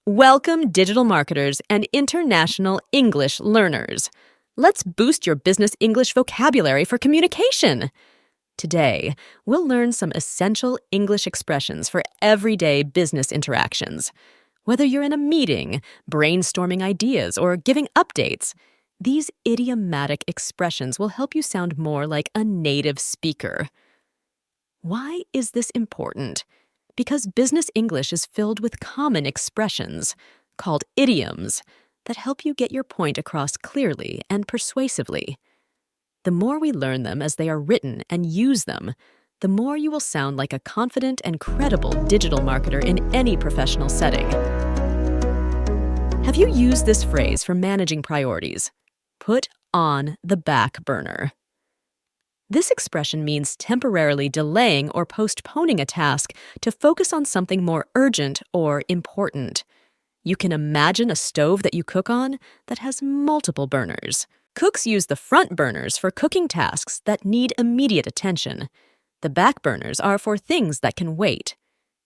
Welcome, digital marketers and international English learners. Let's boost your business English vocabulary for communication. Today, we'll learn some essential English expressions for everyday business interactions. Whether you're in a meeting, brainstorming ideas, or giving updates, these idiomatic expressions will help you sound more like a native speaker. Why is this important? Because business English is filled with common expressions, called idioms, that help you get your point across clearly and persuasively. The more we learn them as they are written and use them, the more you will sound like a confident and credible digital marketer in any professional setting. Have you used this phrase for managing priorities? Put on the back burner. This expression means temporarily delaying or postponing a task to focus on something more urgent or important. You can imagine a stove that you cook on that has multiple burners. Cooks use the front burners for cooking tasks that need immediate attention. The back burners are for things that can wait.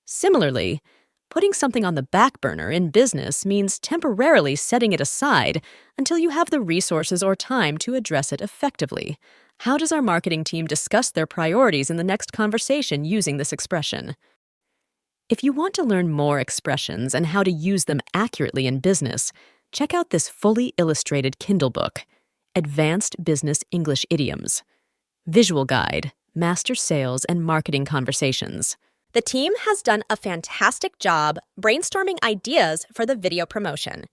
Similarly, putting something on the back burner in business means temporarily setting it aside until you have the resources or time to address it effectively. How does our marketing team discuss their priorities in the next conversation using this expression? If you want to learn more expressions and how to use them accurately in business, check out this fully illustrated Kindle book, Advanced Business English Idioms. Visual Guide, Master Sales and Marketing Conversations. The team has done a fantastic job brainstorming ideas for the video promotion.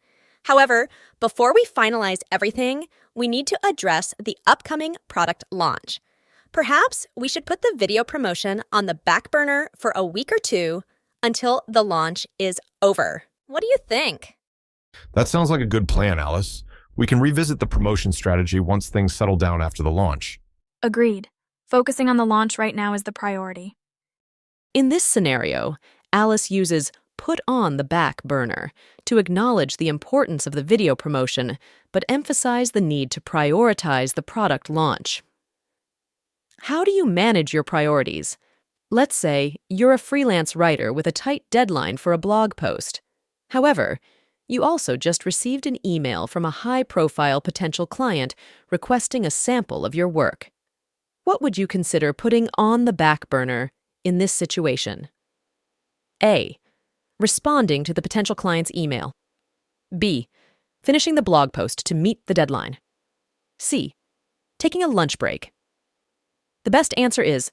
However, before we finalize everything, we need to address the upcoming product launch. Perhaps we should put the video promotion on the back burner for a week or two until the launch is over. What do you think? That sounds like a good plan, Alice. We can revisit the promotion strategy once things settle down after the launch. Agreed. Focusing on the launch right now is the priority. In this scenario, Alice uses put on the back burner to acknowledge the importance of the video promotion, but emphasize the need to prioritize the product launch. How do you manage your priorities? Let's say you're a freelance writer with a tight deadline for a blog post. However, you also just received an email from a high-profile potential client requesting a sample of your work. What would you consider putting on the back burner in this situation? A. Responding to the potential client's email. B. Finishing the blog post to meet the deadline. C. Taking a lunch break. The best answer is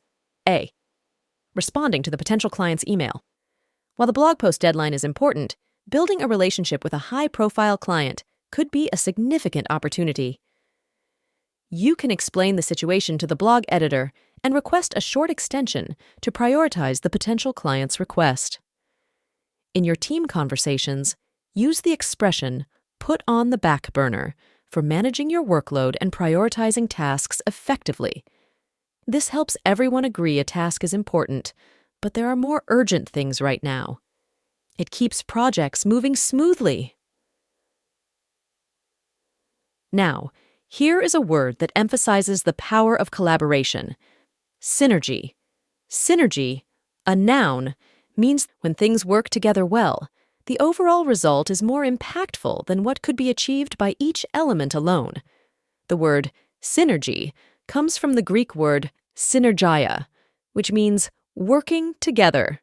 A. Responding to the potential client's email. While the blog post deadline is important, building a relationship with a high-profile client could be a significant opportunity. You can explain the situation to the blog editor and request a short extension to prioritize the potential client's request. In your team conversations, use the expression put on the back burner for managing your workload and prioritizing tasks effectively. This helps everyone agree a task is important, but there are more urgent things right now. It keeps projects moving smoothly. Now, here is a word that emphasizes the power of collaboration. Synergy. Synergy, a noun, means when things work together well, the overall result is more impactful than what could be achieved by each element alone. The word synergy comes from the Greek word synergia, which means working together.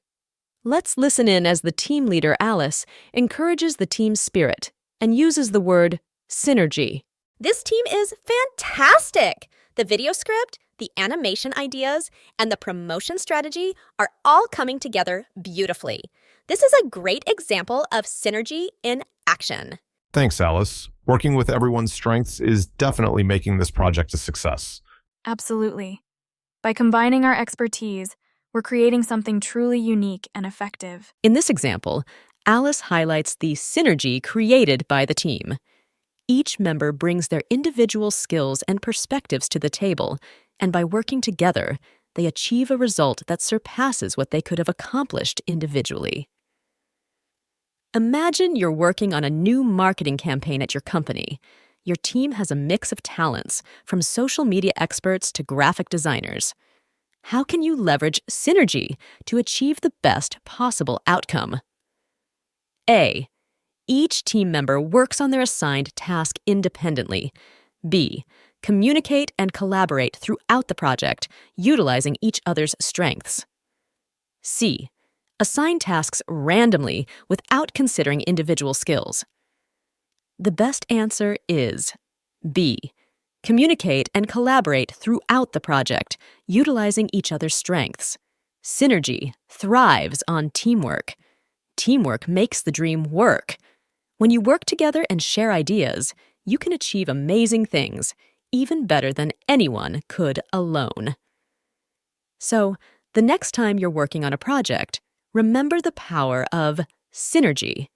Let's listen in as the team leader, Alice, encourages the team's spirit and uses the word synergy. This team is fantastic! The video script, the animation ideas, and the promotion strategy are all coming together beautifully. This is a great example of synergy in action. Thanks, Alice. Working with everyone's strengths is definitely making this project a success. Absolutely. By combining our expertise, we're creating something truly unique and effective. In this example, Alice highlights the synergy created by the team. Each member brings their individual skills and perspectives to the table, and by working together, they achieve a result that surpasses what they could have accomplished individually. Imagine you're working on a new marketing campaign at your company. Your team has a mix of talents, from social media experts to graphic designers. How can you leverage synergy to achieve the best possible outcome? A. Each team member works on their assigned task independently. B. Communicate and collaborate throughout the project, utilizing each other's strengths. C. Assign tasks randomly without considering individual skills. The best answer is B. Communicate and collaborate throughout the project, utilizing each other's strengths. Synergy thrives on teamwork. Teamwork makes the dream work. When you work together and share ideas, you can achieve amazing things, even better than anyone could alone. So, the next time you're working on a project, remember the power of synergy.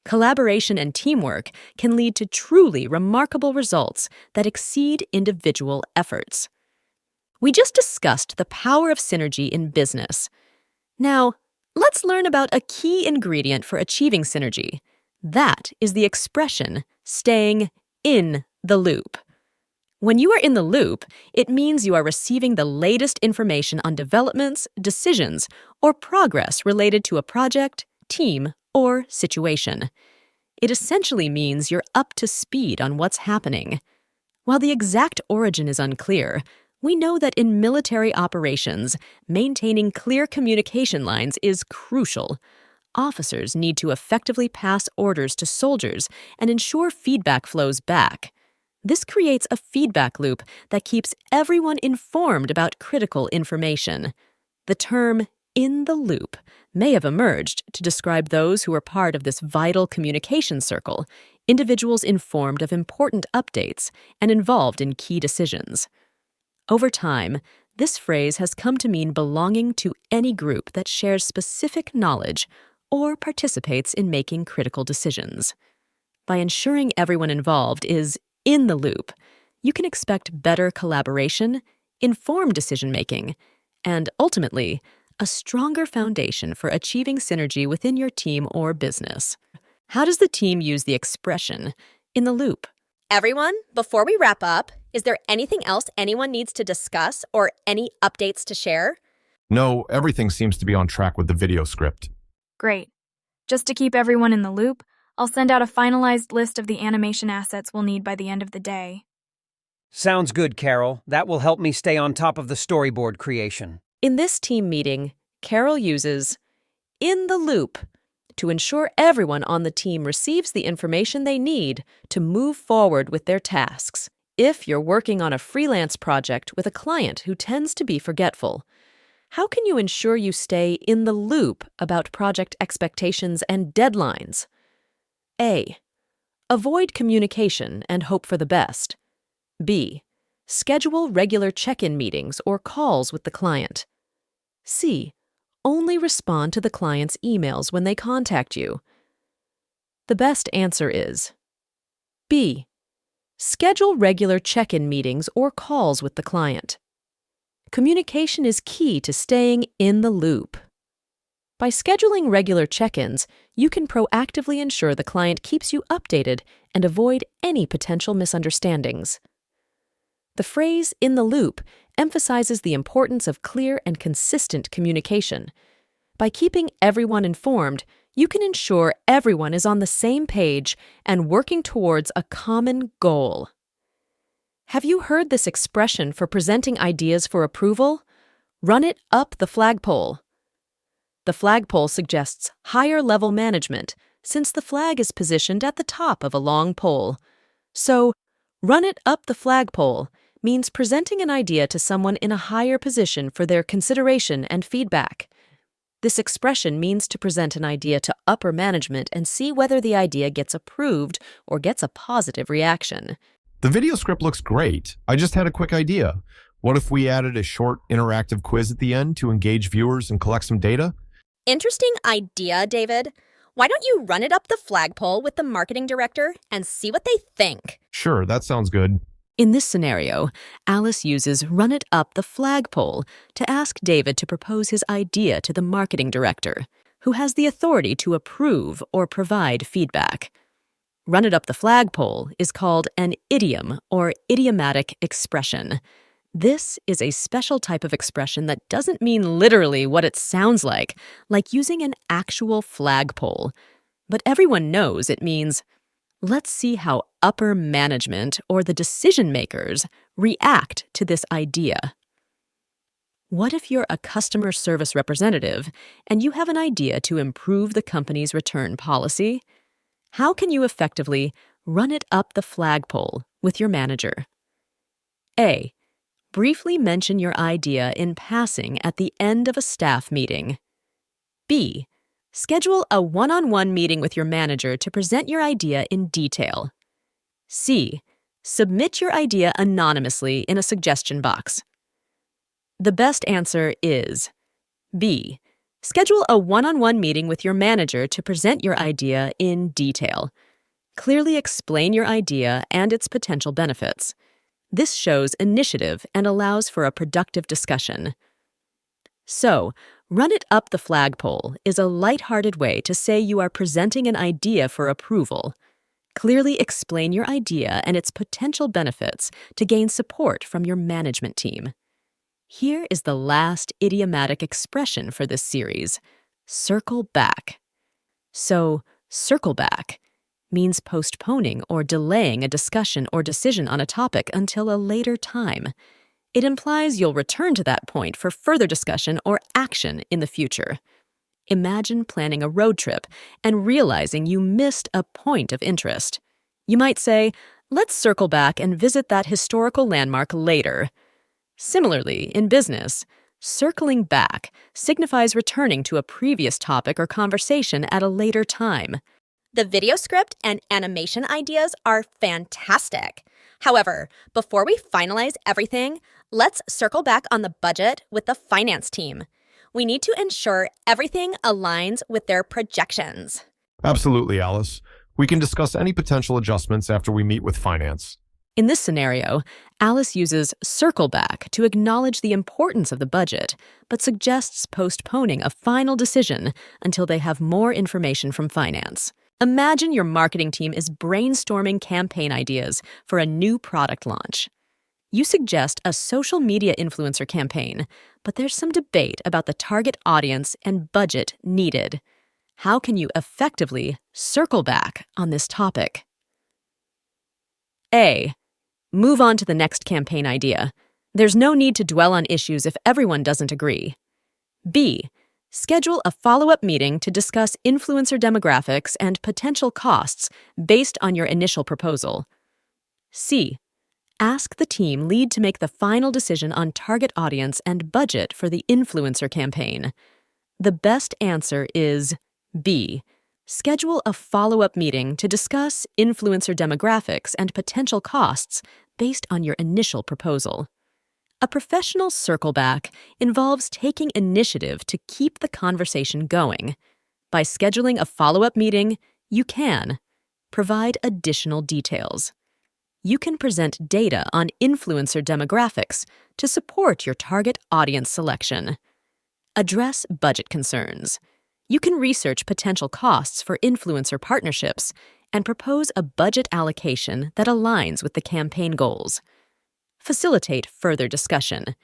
Collaboration and teamwork can lead to truly remarkable results that exceed individual efforts. We just discussed the power of synergy in business. Now, let's learn about a key ingredient for achieving synergy. That is the expression, staying in the loop. When you are in the loop, it means you are receiving the latest information on developments, decisions, or progress related to a project, team, or situation. It essentially means you're up to speed on what's happening. While the exact origin is unclear, we know that in military operations, maintaining clear communication lines is crucial. Officers need to effectively pass orders to soldiers and ensure feedback flows back. This creates a feedback loop that keeps everyone informed about critical information. The term "in the loop" may have emerged to describe those who are part of this vital communication circle, individuals informed of important updates and involved in key decisions. Over time, this phrase has come to mean belonging to any group that shares specific knowledge or participates in making critical decisions. By ensuring everyone involved is in the loop, you can expect better collaboration, informed decision-making, and ultimately, a stronger foundation for achieving synergy within your team or business. How does the team use the expression "in the loop"? Everyone, before we wrap up, is there anything else anyone needs to discuss or any updates to share? No, everything seems to be on track with the video script. Great. Just to keep everyone in the loop, I'll send out a finalized list of the animation assets we'll need by the end of the day. Sounds good, Carol. That will help me stay on top of the storyboard creation. In this team meeting, Carol uses "in the loop" to ensure everyone on the team receives the information they need to move forward with their tasks. If you're working on a freelance project with a client who tends to be forgetful, how can you ensure you stay in the loop about project expectations and deadlines? A. Avoid communication and hope for the best. B. Schedule regular check-in meetings or calls with the client. C. Only respond to the client's emails when they contact you. The best answer is B. Schedule regular check-in meetings or calls with the client. Communication is key to staying in the loop. By scheduling regular check-ins, you can proactively ensure the client keeps you updated and avoid any potential misunderstandings. The phrase "in the loop" emphasizes the importance of clear and consistent communication. By keeping everyone informed, you can ensure everyone is on the same page and working towards a common goal. Have you heard this expression for presenting ideas for approval? Run it up the flagpole. The flagpole suggests higher-level management since the flag is positioned at the top of a long pole. So, run it up the flagpole means presenting an idea to someone in a higher position for their consideration and feedback. This expression means to present an idea to upper management and see whether the idea gets approved or gets a positive reaction. The video script looks great. I just had a quick idea. What if we added a short interactive quiz at the end to engage viewers and collect some data? Interesting idea, David. Why don't you run it up the flagpole with the marketing director and see what they think? Sure, that sounds good. In this scenario, Alice uses "run it up the flagpole" to ask David to propose his idea to the marketing director, who has the authority to approve or provide feedback. "Run it up the flagpole" is called an idiom or idiomatic expression. This is a special type of expression that doesn't mean literally what it sounds like using an actual flagpole. but everyone knows it means, let's see how upper management or the decision makers react to this idea. What if you're a customer service representative and you have an idea to improve the company's return policy? How can you effectively run it up the flagpole with your manager? A. Briefly mention your idea in passing at the end of a staff meeting. B. Schedule a one-on-one meeting with your manager to present your idea in detail. C. Submit your idea anonymously in a suggestion box. The best answer is B. Schedule a one-on-one meeting with your manager to present your idea in detail. Clearly explain your idea and its potential benefits. This shows initiative and allows for a productive discussion. So, run it up the flagpole is a lighthearted way to say you are presenting an idea for approval. Clearly explain your idea and its potential benefits to gain support from your management team. Here is the last idiomatic expression for this series: circle back. So, circle back means postponing or delaying a discussion or decision on a topic until a later time. It implies you'll return to that point for further discussion or action in the future. Imagine planning a road trip and realizing you missed a point of interest. You might say, let's circle back and visit that historical landmark later. Similarly, in business, circling back signifies returning to a previous topic or conversation at a later time. The video script and animation ideas are fantastic. However, before we finalize everything, let's circle back on the budget with the finance team. We need to ensure everything aligns with their projections. Absolutely, Alice. We can discuss any potential adjustments after we meet with finance. In this scenario, Alice uses circle back to acknowledge the importance of the budget, but suggests postponing a final decision until they have more information from finance. Imagine your marketing team is brainstorming campaign ideas for a new product launch. You suggest a social media influencer campaign, but there's some debate about the target audience and budget needed. How can you effectively circle back on this topic? A. Move on to the next campaign idea. There's no need to dwell on issues if everyone doesn't agree. B. Schedule a follow-up meeting to discuss influencer demographics and potential costs based on your initial proposal. C. Ask the team lead to make the final decision on target audience and budget for the influencer campaign. The best answer is B. Schedule a follow-up meeting to discuss influencer demographics and potential costs based on your initial proposal. A professional circle back involves taking initiative to keep the conversation going. By scheduling a follow-up meeting, you can provide additional details. You can present data on influencer demographics to support your target audience selection. Address budget concerns. You can research potential costs for influencer partnerships and propose a budget allocation that aligns with the campaign goals. Facilitate further discussion.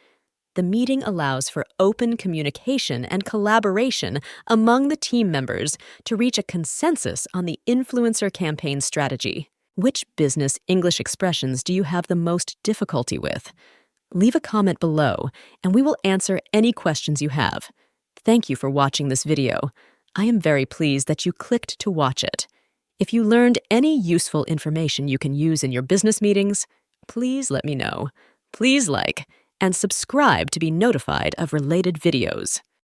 The meeting allows for open communication and collaboration among the team members to reach a consensus on the influencer campaign strategy. Which business English expressions do you have the most difficulty with? Leave a comment below, and we will answer any questions you have. Thank you for watching this video. I am very pleased that you clicked to watch it. If you learned any useful information you can use in your business meetings, please let me know. Please like and subscribe to be notified of related videos.